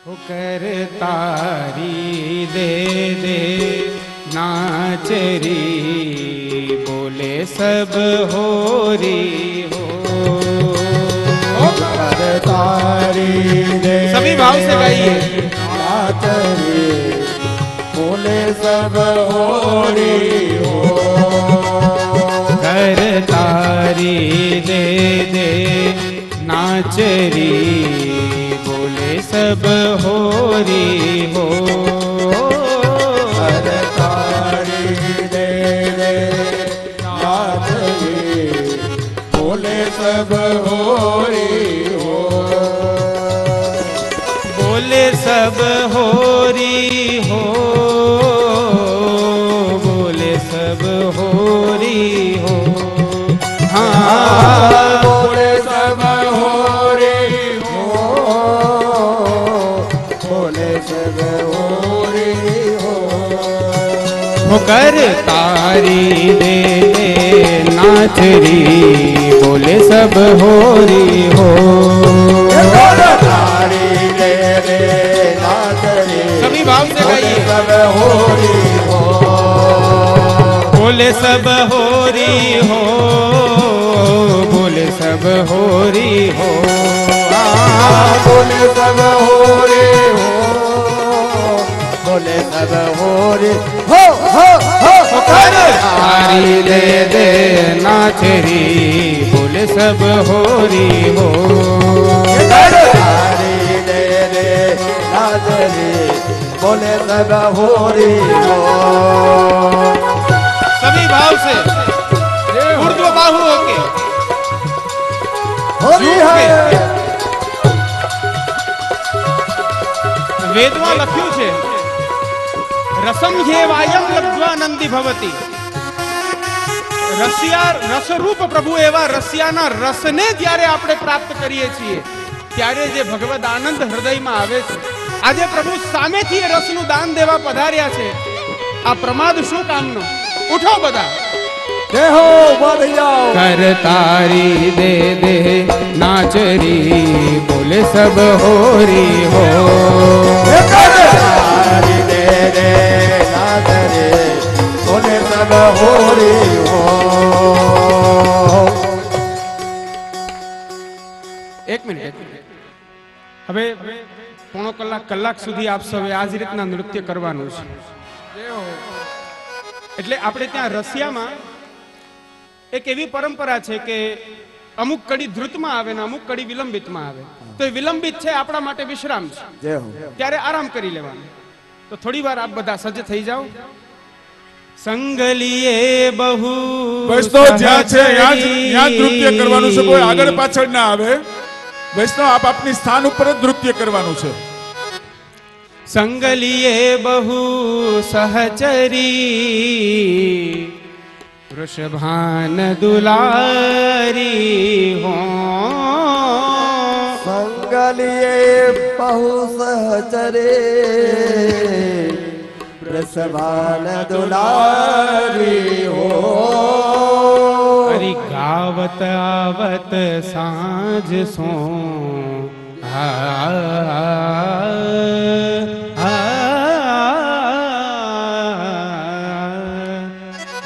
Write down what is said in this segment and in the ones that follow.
कर तारी दे दे नाचरी बोले सब होरी हो कर तारी दे सभी भाव से गाइए नाचरी बोले सब होरी हो कर तारी दे दे नाचरी बोले सब होरी हो कर तारी दे दे नाचरी बोले सब होरी हो बोले सब होरी हो बोले सब होरी हो हाँ बोले सब होरी हो बोले सब होरी हो कर तारी दे दे नाचरी बोले सब होरी हो तारी दे दे नाचरी सभी भाव से गाइए सब होरी हो बोले सब होरी हो बोले सब होरी हो बोले सब होरी हो बोले सब होरी हो कर तारी दे दे नाचरी बोले सब होरी हो तारी दे दे नाचरी बोले सब होरी हो सभी भाव से ऊर्ध्व बाहु होके होरी है વેદમાં લખ્યું છે રસમ જેવાયમ લબ્ધ્વા નંદી ભવતી રસિયા રસરૂપ પ્રભુ એવા રસિયાના રસને જ્યારે આપણે પ્રાપ્ત કરીએ છીએ ત્યારે જે ભગવદ આનંદ હૃદયમાં આવે છે આજે પ્રભુ સામેથી એ રસનું દાન દેવા પધાર્યા છે આ પ્રમાદ શું કામનો ઉઠો બધા देहो बढ़ जाओ कर तारी दे दे नाचरी बोले सब होरी हो तारी दे दे नाचरी बोले सब होरी हो એક મિનિટ હવે પોણો કલાક સુધી આપ સૌએ આ જ રીતના નૃત્ય કરવાનું છે એટલે આપણે ત્યાં રશિયામાં એક એવી પરંપરા છે કે અમુક કડી ધ્રુતમાં આવે ને અમુક કડી વિલંબિતમાં આવે તો એ વિલંબિત છે આપણા માટે વિશ્રામ છે जय हो ત્યારે આરામ કરી લેવાનું તો થોડી વાર આપ બધા સજ્જ થઈ જાઓ સંગલીએ બહુ વૈષ્ણવ જ્યાં છે ત્યાં નૃત્ય કરવાનું છે કોઈ આગળ પાછળ ના આવે વૈષ્ણવ આપ આપની સ્થાન ઉપર જ નૃત્ય કરવાનું છે સંગલીએ બહુ સહચરી વૃષભાન દુલારી હો संगलिए बहु सहचरे प्रसभान दुलारी हो हरि गावत आवत सांझ सो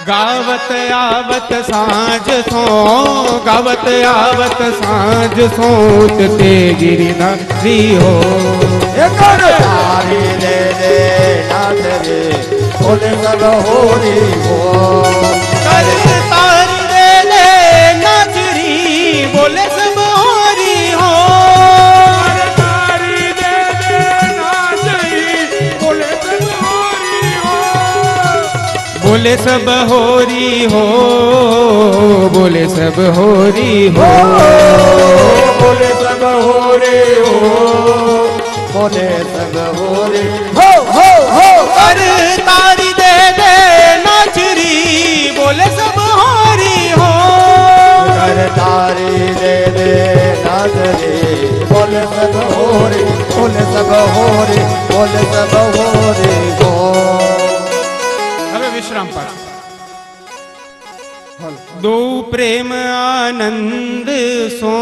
गावत आवत सांझ सो गावत आवत सांझ सोत ते गिरिधारी हो तारी दे दे नाचरे बोले सब होरी हो कर तारी दे दे नाचरी बोले सब होरी हो તારી દે દે નાચરી બોલે सब होरी हो बोले सब होरी हो बोले सब होरी हो बोले सब होरी हो बोले सब होरी हो कर तारी दे दे नाचरी बोले सब होरी हो कर तारी दे दे नाचरे बोले सब होरी बोले सब होरी बोले सब होरी हो હવે વિશ્રામ પાછું दो प्रेम आनंद सो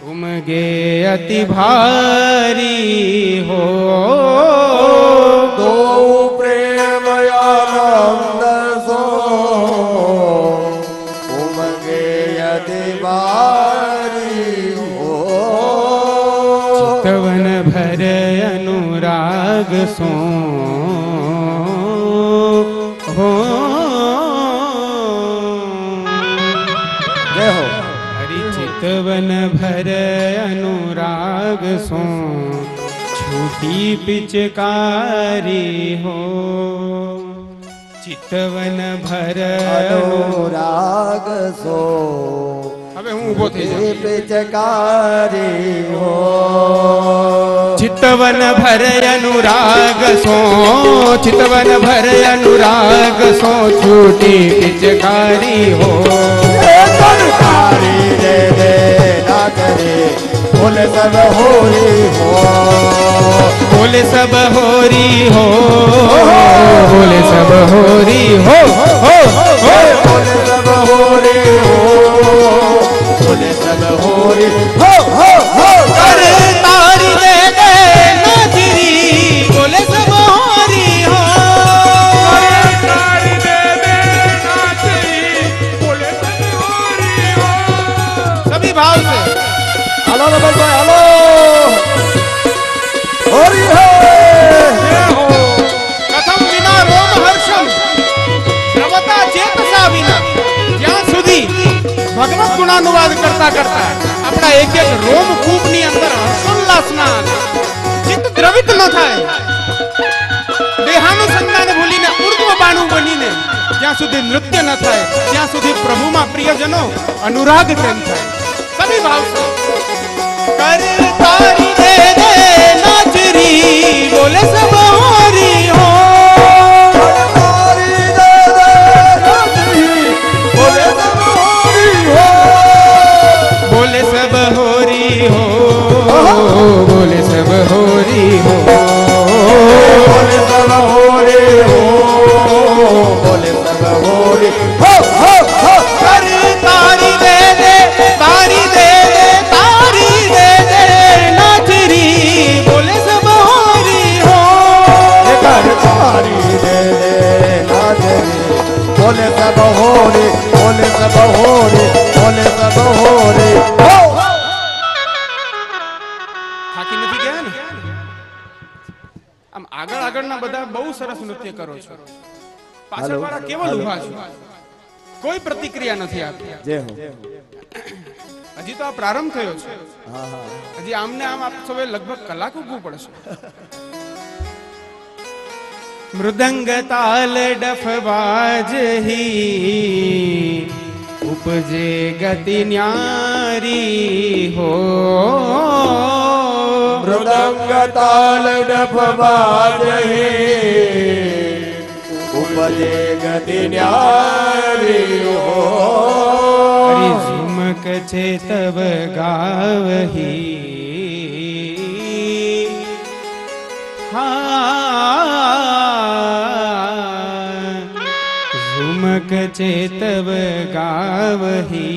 उमगे अति भारी हो। दो प्रेम आनंद सो उमंगे यदि भारी हो। चितवन भर अनुराग सो हो। जय हो। हरि चितवन भर अनुराग सो छूटी पिचकारी हो। चितवन भर अनुराग सो હવે હું ઊભો થઈ જાઉં। पिचकारी हो। चितवन भर अनुराग सो चितवन भर अनुराग सो छूटी पिचकारी हो। कारी दे दे नाच रे बोले सब होरी हो। बोले सब होरी हो। बोले सब होरी हो। बोले सब होरी हो। बोले सब होरी हो। कर तारी दे दे नाचरी बोले सब होरी हो। तारी दे दे नाचरी बोले सब होरी हो। सभी भाव से हेलो रमेश भाई हेलो। होरी है। कथम विना रोम हर्षम द्रवता चेतसा विना। જ્યાં સુધી ભગવત ગુણાનુવાદ કરતા કરતા આપણા એક એક રોમ કૂપની અંદર હર્ષોલ્લાસ ના આવે, ચિત્ત દ્રવિત ન થાય, દેહાનુસંધાન ભૂલીને ઉર્ધ્વ બાણું બનીને જ્યાં સુધી નૃત્ય ન થાય ત્યાં સુધી પ્રભુમાં પ્રિયજનો અનુરાગ પ્રેમ થાય। સભી ભાવ સે कर तारी दे दे नाचरी बोले सब होरी हो। तारी दे दे नाचरी बोले सब होरी हो। बोले सब होरी हो। बोले सब होरी हो। बोले सब होरी हो। बोले सब होरी हो। कर तारी दे दे तारी दे दे तारी दे दे नाचरी बोले सब होरी हो। कर तारी दे दे नाचरी बोले सब होरी। बोले सब होरी। बोले सब होरी हो। થાકી નથી ગયા ને? આમ આગળ આગળના બધા બહુ સરસ નૃત્ય કરો છો, પાછળવાળા કેવલ ઊભા છો, કોઈ પ્રતિક્રિયા નથી આપી। जय हो। હજી તો આ પ્રારંભ થયો છે, हाँ हाँ હજી આમને આમ આપ સૌએ લગભગ કલાક ઊભું પડશે। મૃદંગ તાલ ડફ બાજહી ઉપજે ગતિ ન્યારી हो। मृदंग ताल डफ बाजहे उपजे गति न्यारी हो। हरि झुमक छे तब गावही झुमक छे तब गावही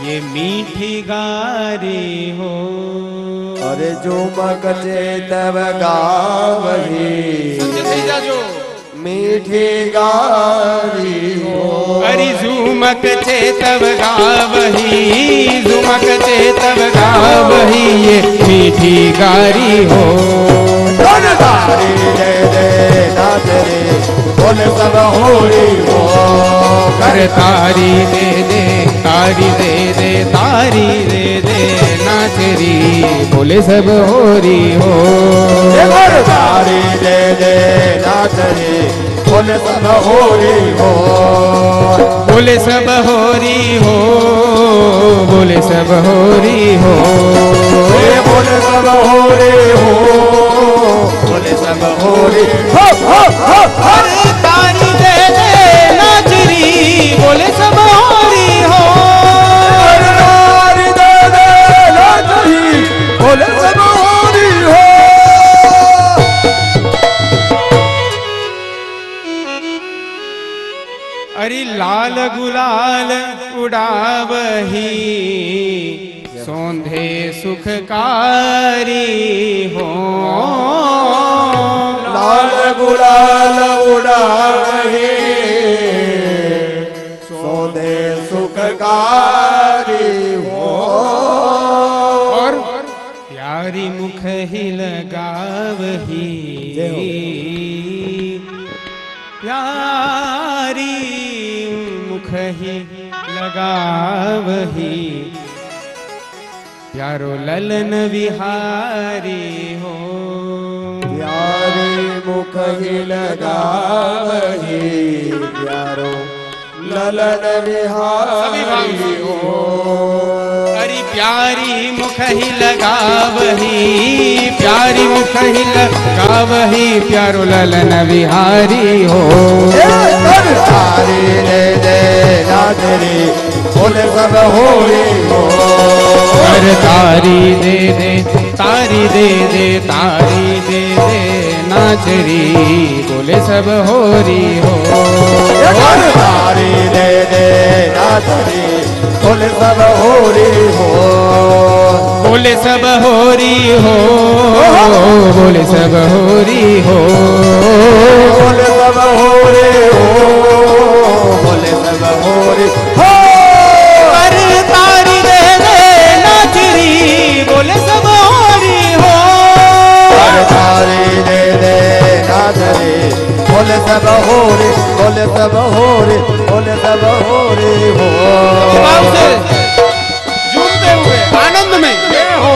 ये मीठी गारी हो। अरे झुमक छे तब गावही मीठी गारी हो। हरि झुमक छे तब गावही झुमक छे तब गावही ये मीठी गारी हो। तारी दे दे नाच रे बोले सब होरी हो। कर तारी दे दे तारी दे दे तारी दे दे नाचरी बोले सब होरी हो। तारी दे दे नाच रे बोले सब होरी हो। बोले सब होरी हो। बोले सब होरी हो। बोले सब होरी हो। बोले सब होरी हो। अरे तारी दे दे नाचरी बोले सब होरी हो। तारी दे दे नाचरी बोले सब होरी हो। अरे लाल गुलाल उड़ावही सोंधे सुखकारी हो लाल गुलाल उड़ावे सोधे सुखकारी हो और प्यारी मुख ही लगावही प्यारी मुख ही लगावही प्यारो ललन विहारी हो प्यारी मुख ही लगावही प्यारो ललन विहारी हो अरे प्यारी मुख ही लगावही प्यारी मुख ही लगावही प्यारो ललन विहारी हो तारी दे दे नाचरी बोले सब होली हो कर तारी दे दे तारी दे दे तारी दे दे नाचरी बोले सब होरी हो तारी दे दे नाचरी बोले सब होली हो बोले सब होरी हो बोले सब होरी हो बोले सब होली हो बोले सब होली हो अरे तारी दे दे नाचरी बोले सब होरी हो तारी दे दे नाचरी बोले सब होली बोले सब होली बोले सब होली हो भाव से झूमते हुए आनंद में हो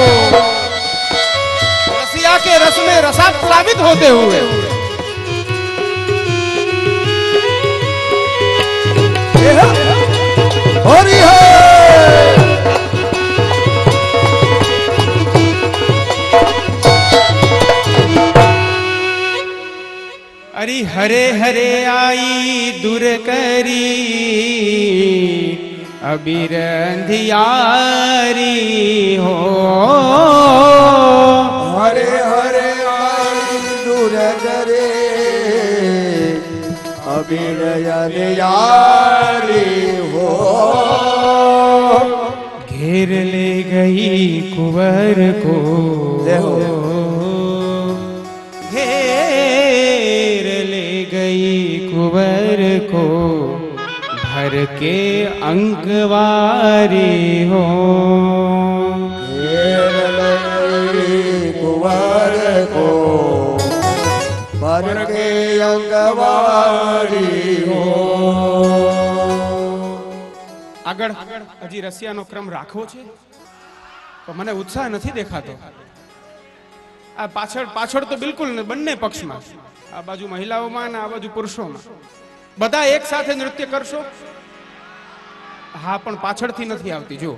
रसिया के रस में रसाप्लावित होते हुए होली हो अरे हरे हरे आई दूर करी अबीर अंधियारी हो हरे हरे आई दूर करे अभिनय यारी हो घेर ले गई कुंवर को देखो। घेर ले गई कुंवर को भर के अंकवारी हो घेर लई कुंवर को भर के अंगवारी हो આગળ હજી રસિયાનો ક્રમ રાખવો છે તો મને ઉત્સાહ નથી દેખાતો આ પાછળ પાછળ તો બિલકુલ નહીં, બંને પક્ષમાં આ બાજુ મહિલાઓમાં અને આ બાજુ પુરુષોમાં બધા એક સાથે નૃત્ય કરશો હા પણ પાછળથી નથી આવતી જો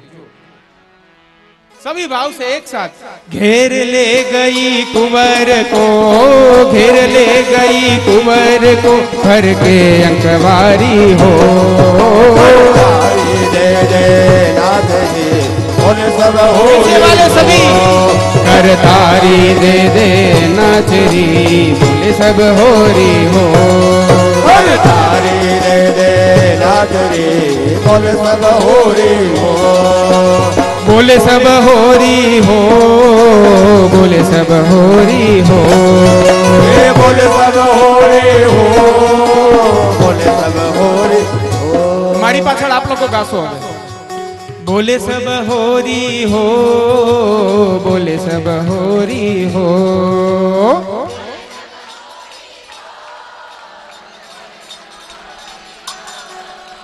सभी भाव से एक साथ घेर ले गई कुंवर को घेर ले गई कुंवर को भर के अंकवारी हो तारी दे दे नाथ जी बोले सब हो पीछे वाले सभी कर तारी दे दे नाचरी बोले सब होरी हो तारी दे दे नाथ जी बोले सब हो रे हो बोले सब होरी हो बोले सब होरी हो बोले सब हो रे हो बोले सब हो रे हो मारी पाछळ आप लोग गासो હવે बोले सब होरी हो बोले सब होरी हो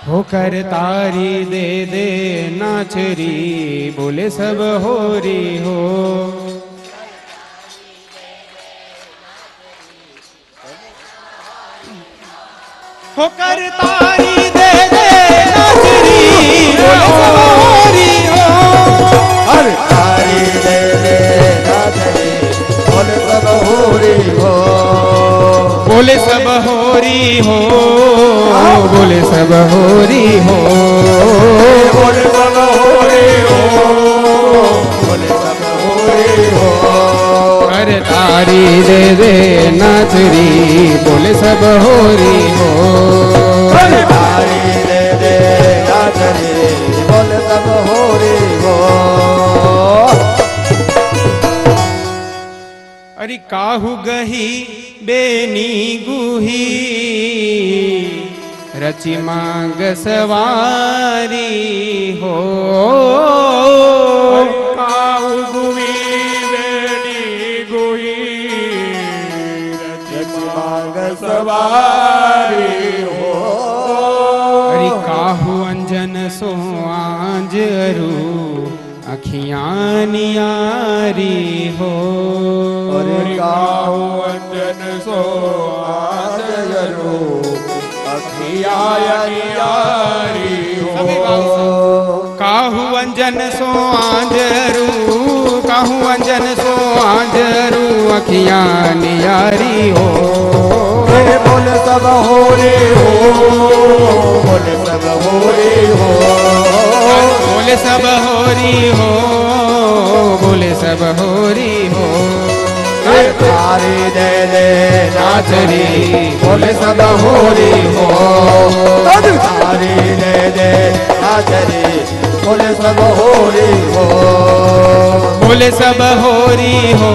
होकर तारी दे दे नाचरी बोले सब होरी हो होकर तारी दे दे नाचरी बोले सब होरी हो हर तारी दे दे नाथ रे बोले सब हो रे हो बोले सब होरी हो बोले सब होरी हो बोले सब हो रे हो बोले सब हो रे हो कर तारी दे दे नाचरी बोले सब होरी हो तारी दे दे नाथ रे बोले सब हो रे हो અરે કાહુ ગહી બેની ગુહી રચી માંગ સવારી હો કાહુ ગુવી બેની ગુહી રચી માંગ સવારી હો અરે કાહુ અંજન સો આંજરુ અખિયાની યારી હો અરે કાહુ અંજન સો આજયરો અખિયાયારી હો કાહુ અંજન સો આંજરુ કાહુ અંજન સો આંજરુ અખિયાની યારી હો બોલ સબ હો રે હો બોલ સબ હો રે હો બોલે સબ હોરી હો બોલે સબ હોરી હો તારી દે દે નાચરી બોલ સબ હો રે હો તારી દે દે નાચરી બોલ સબ હો રે હો બોલે સબ હોરી હો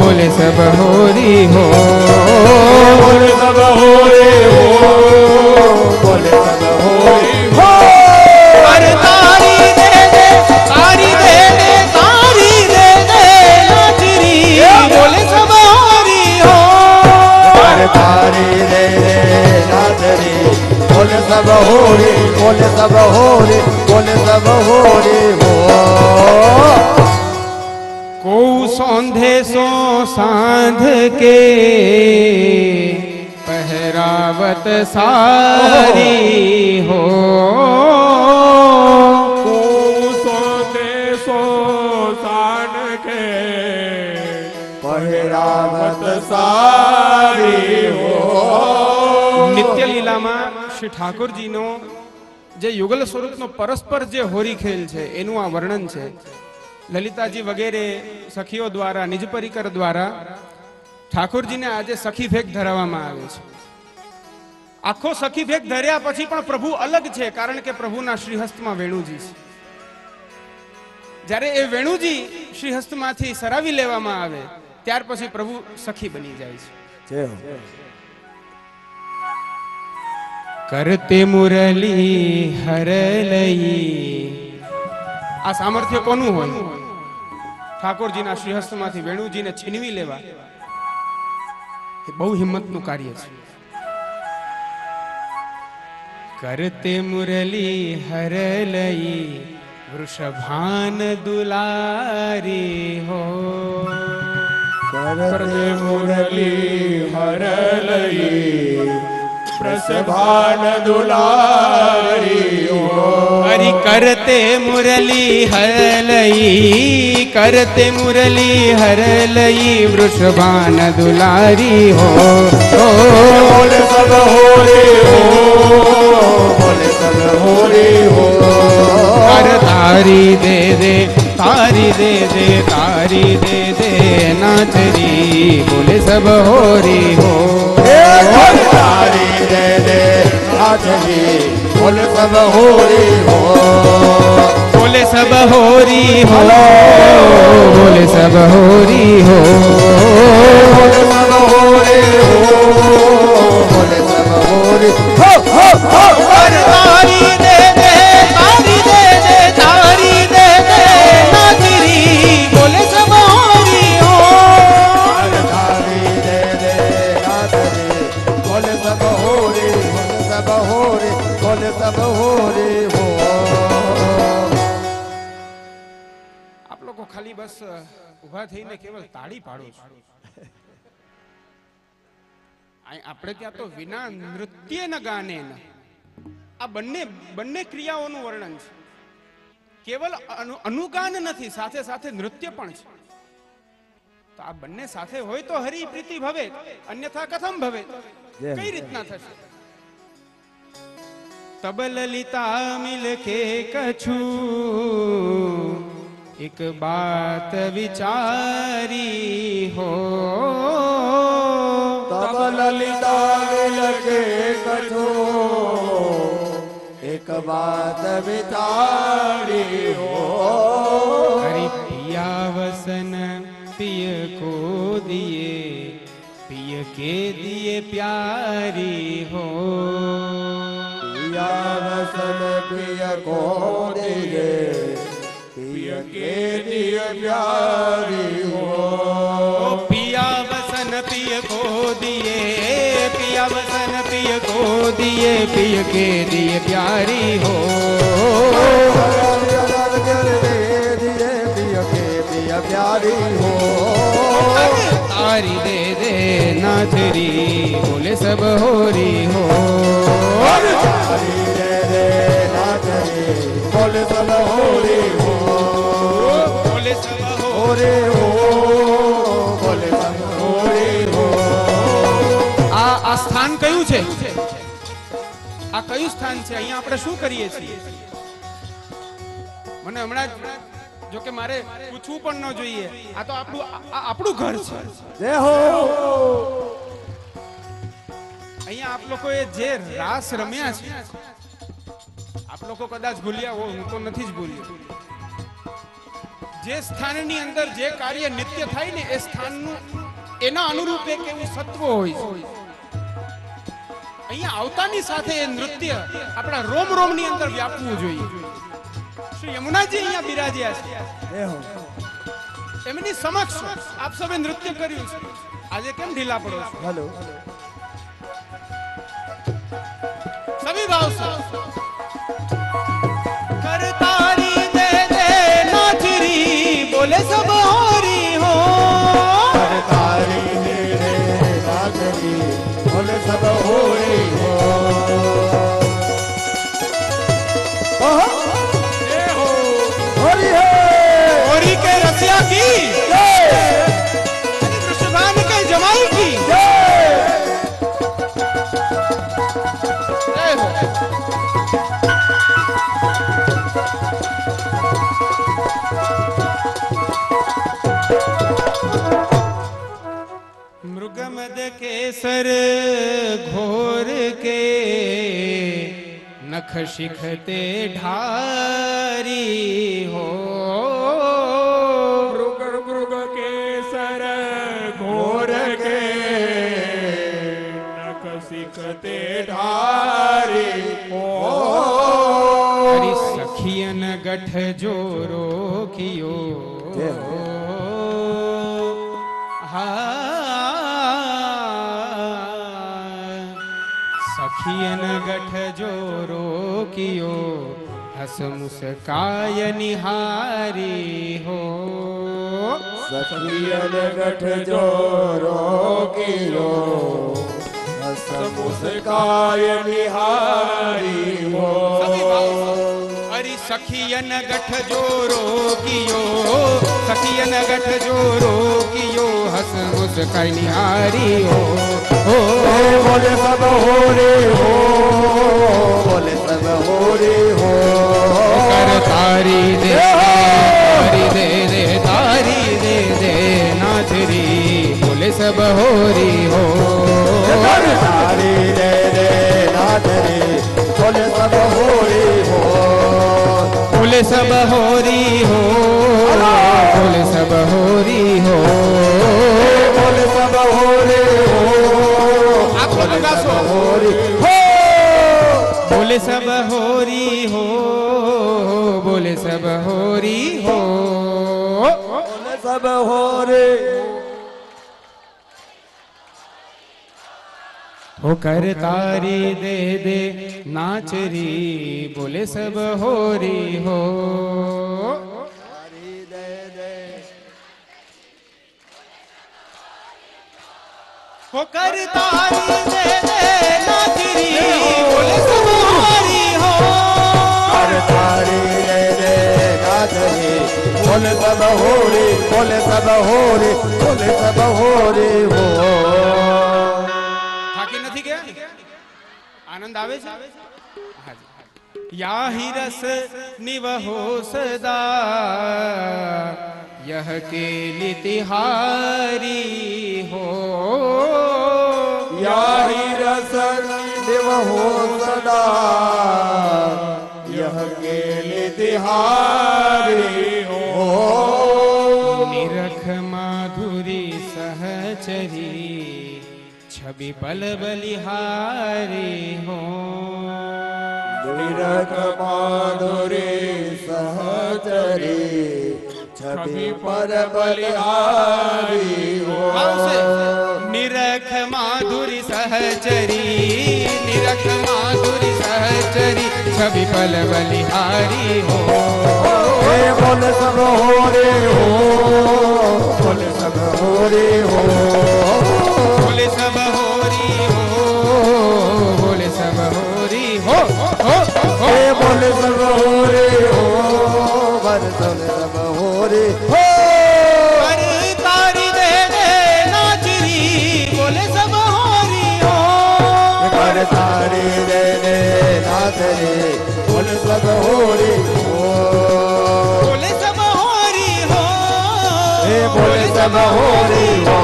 બોલે સબ હોરી હો બોલ સબ હો રે હો બોલ સબ હો રે હો અરે તારી દે દે તારી દે દે તારી દે દે નાચરી બોલે સબ હોરી હો તારી દે દે નાચરી બોલ સબ હો રે બોલ સબ હો રે બોલ સબ હો રે હો કો સોંધે સો સાંધ કે પહરાવત સારી હો પહેરાવત સારી હો નિત્ય લીલામાં શ્રી ઠાકોરજીનો જે યુગલ સ્વરૂપનો પરસ્પર જે હોરી ખેલ છે એનું આ વર્ણન છે. લલિતાજી વગેરે સખીઓ દ્વારા નિજ પરિકર દ્વારા ઠાકોરજીને આજે સખી ભેગ ધરાવવામાં આવે છે. આખો સખી ભેગ ધર્યા પછી પણ પ્રભુ અલગ છે, કારણ કે પ્રભુના શ્રીહસ્તમાં વેણુજી છે. જ્યારે એ વેણુજી શ્રીહસ્તમાંથી સરાવી લેવામાં આવે ત્યાર પછી પ્રભુ સખી બની જાય છે. કરતે મુરલી હરલઈ. આ સામર્થ્ય કોનું હોય? ઠાકોરજીના શ્રીહસ્તમાંથી વેણુજીને છીનવી લેવા એ બહુ હિંમતનું કાર્ય છે. કરતે મુરલી હરલઈ વૃષભાન દુલારી હો. કરતે મુરલી હરલઈ પ્રસભાન દુલારી હો. હરિ કરતે મુરલી હરલઈ કરતે મુરલી હરલઈ વૃષભાન દુલારી હો. બોલ સબ હો રે હો બોલ સબ હો રે હો કર તારી દે દે તારી દે દે તારી દે દે નાચરી બોલે સબ હોરી હો. તારી દે દે નાચરી બોલ સબ હો રે હો બોલે સબ હોરી હો બોલે સબ હોરી હો બોલ સબ હો રે હો બોલ સબ હો રે હો હો હો કર તારી દે દે તારી દે દે તારી દે દે નાચરી બોલે સબ હોરી હો. તારી દે દે નાચરી બોલ સબ હો રે બોલ સબ હો રે બોલ સબ હો રે હો. આપ લોકો ખાલી બસ ઊભા થઈને કેવલ તાળી પાડો છો. આપણે ત્યાં તો વિના નૃત્ય ન ગાને ન. આ બંને ક્રિયાઓનું વર્ણન છે. કેવલ અનુગાન નથી, સાથે સાથે નૃત્ય પણ છે. તો આ બંને સાથે હોય તો હરિ પ્રીતિ ભવે, અન્યથા કથમ ભવે? કઈ રીતના થશે? તબ લલિતા મિલ કે કછું એક બાત વિચારી હો. તબ લલિતા લગે કછો એક બાત વિચારી હો. હરિ પિયા વસન पिय को दिए पिय के दिए प्यारी हो। पिया वसन पिय को दिए पिय के दिए प्यारी हो। पिया वसन पिय को दिए पिया वसन पिय को दिए पिय के दिए प्यारी हो। प्यारी हो। तारी दे दे नाथरी बोले सब होरी हो। तारी दे दे नाथरी बोले सब होरी हो। बोले सब होरे हो बोले सब होरी हो। આ સ્થાન કયું છે? આ કયું સ્થાન છે? અહીંયા આપણે શું કરીએ છીએ? મને હમણાં જો કે મારે પૂછવું પણ ન જોઈએ, આ તો આપણું ઘર છે। જય હો। અહીંયા આપ લોકોએ જે રાસ રમ્યા છે, આપ લોકો કદાચ ભૂલ્યા હો, હું તો નથી જ ભૂલ્યો। જે સ્થાનની અંદર જે કાર્ય નિત્ય થાય ને એ સ્થાનનું એના અનુરૂપ એક એવું સત્વ હોય છે। અહીંયા આવતાની સાથે એ નૃત્ય આપણા રોમ રોમની અંદર વ્યાપવું જોઈએ। શ્રી યમુનાજી અહીંયા બિરાજ્યા છે, જય હો। એમની સમક્ષ આપ સૌએ નૃત્ય કર્યું છે। આજે કેમ ઢીલા પડો છો? हेलो સભી ભાવ સે કરતારી દે દે નાચરી બોલે સબ હોરી હો। तारी दे दे नाथरी बोले सब होरी हो। होरी है होरी के रसिया की वृषभान के जमाई की जय हो। मृगमद केसर घोर के नख शिखते ढारी हो। मृग मृग केसर घोर के नख सिखते ढारी हो। हरि सखियन गठ जोरो कियो सखियन गठ जोरो कियो हस मुस्काय निहारी हो। सखियन गठ जोरो कियो हस मुस्काय निहारी हो। हरि सखियन गठ जोरो कियो सखियन गठ जोरो कियो हस मुस्काय निहारी हो। बोले सब होरे हो बोले सब होरे हो। कर तारी दे दे तारी दे दे नाचरी बोले सब होरी हो। तारी दे दे नाचरी बोले सब होरी हो। बोले सब होरी हो बोले सब होरी हो। बोले सब होरे हो बोले सब होरी हो। बोले सब होरी हो बोले सब होरी हो। बोले सब होरे हो कर तारी दे दे नाचरी बोले सब होरी हो। तारी दे दे हो कर तारी दे दे नाचरी बोले सब होरी हो। तारी दे दे नाचरी बोले सब होरी बोले सब होरी बोले सब होरी हो। થાકી નથી ગયા? આનંદ આવે છે? હાજી। या ही रस निवहो सदा यह केली तिहारी हो। या ही रस दिव हो सदा यह केली तिहारी हो। निरख मा माधुरी सहचरी छवि पल बलिहारी हो निरख माधुरी सहचरी छवि पर बलिहारी हो निरख माधुरी सहचरी निरख माधुरी सहचरी छवि पल बलिहारी हो हे बोल सब हो रे हो बोल सब हो रे हो बोले सब होरी हो बोले सब होरी हो हे बोल सब हो रे हो बोल सब हो रे हो पर तारी दे दे नाचरी बोले सब होरी हो कर तारी दे दे नाथ रे बोल सब हो रे हो बोले सब होरी हो हे बोल सब हो रे हो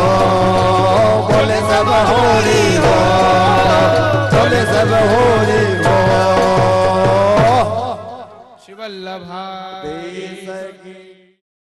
बोल सब हो रे हो बोल सब हो रे हो शिवल्लभा देश की